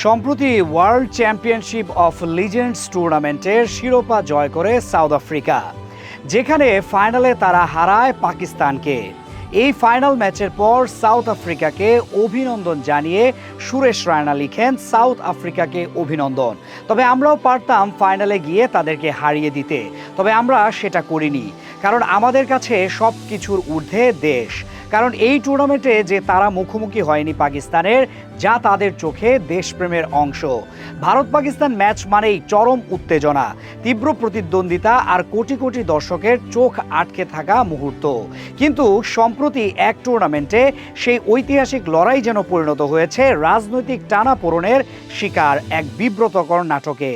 সম্প্রতি world championship of legends টুর্নামেন্টের শিরোপা জয় করে সাউথ আফ্রিকা, যেখানে ফাইনালে তারা হারায় পাকিস্তানকে। এই ফাইনাল ম্যাচের পর সাউথ আফ্রিকাকে অভিনন্দন জানিয়ে সুরেশ রায়না লিখেন, সাউথ আফ্রিকাকে অভিনন্দন, তবে আমরাও পারতাম ফাইনালে গিয়ে তাদেরকে হারিয়ে দিতে, তবে আমরা সেটা করিনি, কারণ আমাদের কাছে সব কিছুর ঊর্ধ্বে দেশ। কারণ এই টুর্নামেন্টে যে তারা মুখোমুখি হয়নি পাকিস্তানের, যা তাদের চোখে দেশপ্রেমের অংশ। ভারত পাকিস্তান ম্যাচ মানেই চরম উত্তেজনা, তীব্র প্রতিদ্বন্দ্বিতা আর কোটি কোটি দর্শকের চোখ আটকে থাকা মুহূর্ত। কিন্তু সম্প্রতি এক টুর্নামেন্টে সেই ঐতিহাসিক লড়াই যেন পরিণত হয়েছে রাজনৈতিক টানাপোড়েনের শিকার এক বিব্রতকর নাটকে।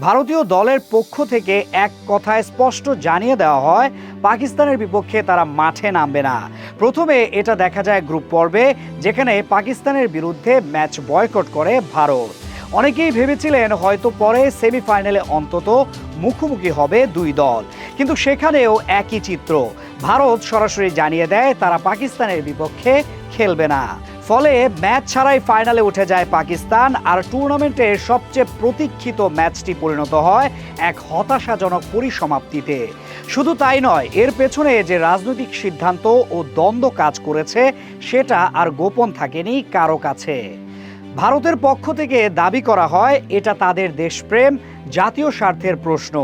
ভারতীয় দলের পক্ষ থেকে এক কথায় স্পষ্ট জানিয়ে দেওয়া হয়, পাকিস্তানের বিপক্ষে তারা মাঠে নামবে না। প্রথমে এটা দেখা যায় গ্রুপ পর্বে, যেখানে পাকিস্তানের বিরুদ্ধে ম্যাচ বয়কট করে ভারত। অনেকেই ভেবেছিলেন হয়তো পরে সেমিফাইনালে অন্তত মুখোমুখি হবে দুই দল, কিন্তু সেখানেও একই চিত্র। ভারত সরাসরি জানিয়ে দেয় তারা পাকিস্তানের বিপক্ষে খেলবে না। ফলে ম্যাচ ছাড়াই ফাইনালে উঠে যায় পাকিস্তান, আর টুর্নামেন্টের সবচেয়ে প্রতীক্ষিত ম্যাচটি পরিণত হয় এক হতাশাজনক পরিসমাপ্তিতে। শুধু তাই নয়, এর পেছনে যে রাজনৈতিক সিদ্ধান্ত ও দ্বন্দ্ব কাজ করেছে সেটা আর গোপন থাকেনি কারো কাছে। ভারতের পক্ষ থেকে দাবি করা হয় এটা তাদের দেশপ্রেম, জাতীয় স্বার্থের প্রশ্ন,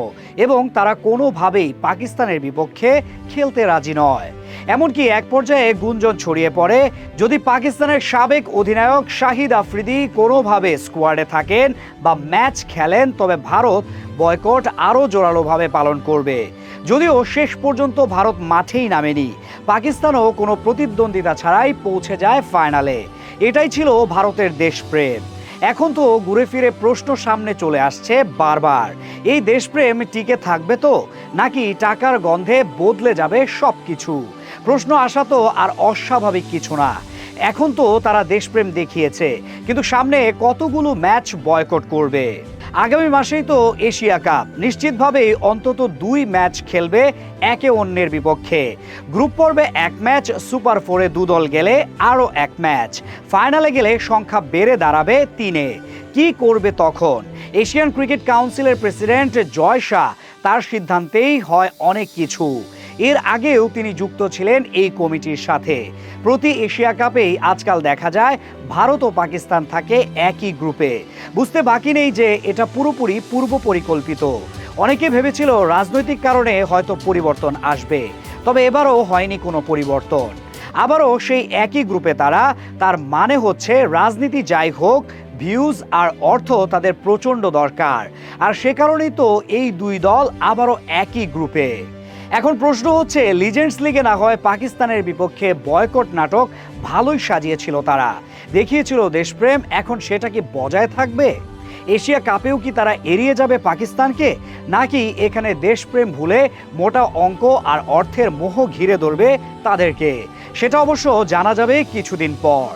এবং তারা কোনোভাবেই পাকিস্তানের বিপক্ষে খেলতে রাজি নয়। এমনকি এক পর্যায়ে গুঞ্জন ছড়িয়ে পড়ে, যদি পাকিস্তানের সাবেক অধিনায়ক শাহিদ আফ্রিদি কোনোভাবে স্কোয়াডে থাকেন বা ম্যাচ খেলেন, তবে ভারত বয়কট আরও জোরালোভাবে পালন করবে। যদিও শেষ পর্যন্ত ভারত মাঠেই নামেনি, পাকিস্তানও কোনো প্রতিদ্বন্দ্বিতা ছাড়াই পৌঁছে যায় ফাইনালে। এটাই ছিল ভারতের দেশপ্রেম। এখন তো ঘুরে ফিরে প্রশ্ন সামনে চলে আসছে বারবার, এই দেশপ্রেম টিকে থাকবে তো, নাকি টাকার গন্ধে বদলে যাবে সব কিছু? প্রশ্ন আসা তো আর অস্বাভাবিক কিছু না। এখন তো তারা দেশপ্রেম দেখিয়েছে, কিন্তু সামনে কতগুলো ম্যাচ বয়কট করবে। আগামী মাসেই তো এশিয়া কাপ, নিশ্চিতভাবেই অন্তত 2 ম্যাচ খেলবে একে অন্যের বিপক্ষে। গ্রুপ পর্বে 1 ম্যাচ, সুপার 4-এ 2 দল গেলে আরও 1 ম্যাচ, ফাইনালে গেলে সংখ্যা বেড়ে দাঁড়াবে 3-এ। কি করবে তখন? এশিয়ান ক্রিকেট কাউন্সিলের প্রেসিডেন্ট জয় শাহ, তার সিদ্ধান্তেই হয় অনেক কিছু। এর আগেও তিনি যুক্ত ছিলেন এই কমিটির সাথে। প্রতি এশিয়া কাপেই আজকাল দেখা যায় ভারত ও পাকিস্তান থাকে একই গ্রুপে। বুঝতে বাকি নেই যে এটা পুরোপুরি পূর্ব পরিকল্পিত। অনেকে ভেবেছিল রাজনৈতিক কারণে হয়তো পরিবর্তন আসবে, তবে এবারও হয়নি কোনো পরিবর্তন। আবারও সেই একই গ্রুপে তারা। তার মানে হচ্ছে রাজনীতি যাই হোক, ভিউজ আর অর্থ তাদের প্রচণ্ড দরকার, আর সে কারণেই তো এই 2 দল আবারও একই গ্রুপে। এখন প্রশ্ন হচ্ছে, লিজেন্ডস লিগে না হয় পাকিস্তানের বিপক্ষে বয়কট নাটক ভালোই সাজিয়েছিল, তারা দেখিয়েছিল দেশপ্রেম, এখন সেটা কি বজায় থাকবে? এশিয়া কাপেও কি তারা এড়িয়ে যাবে পাকিস্তানকে, নাকি এখানে দেশপ্রেম ভুলে মোটা অঙ্ক আর অর্থের মোহ ঘিরে ধরবে তাদেরকে? সেটা অবশ্য জানা যাবে কিছুদিন পর।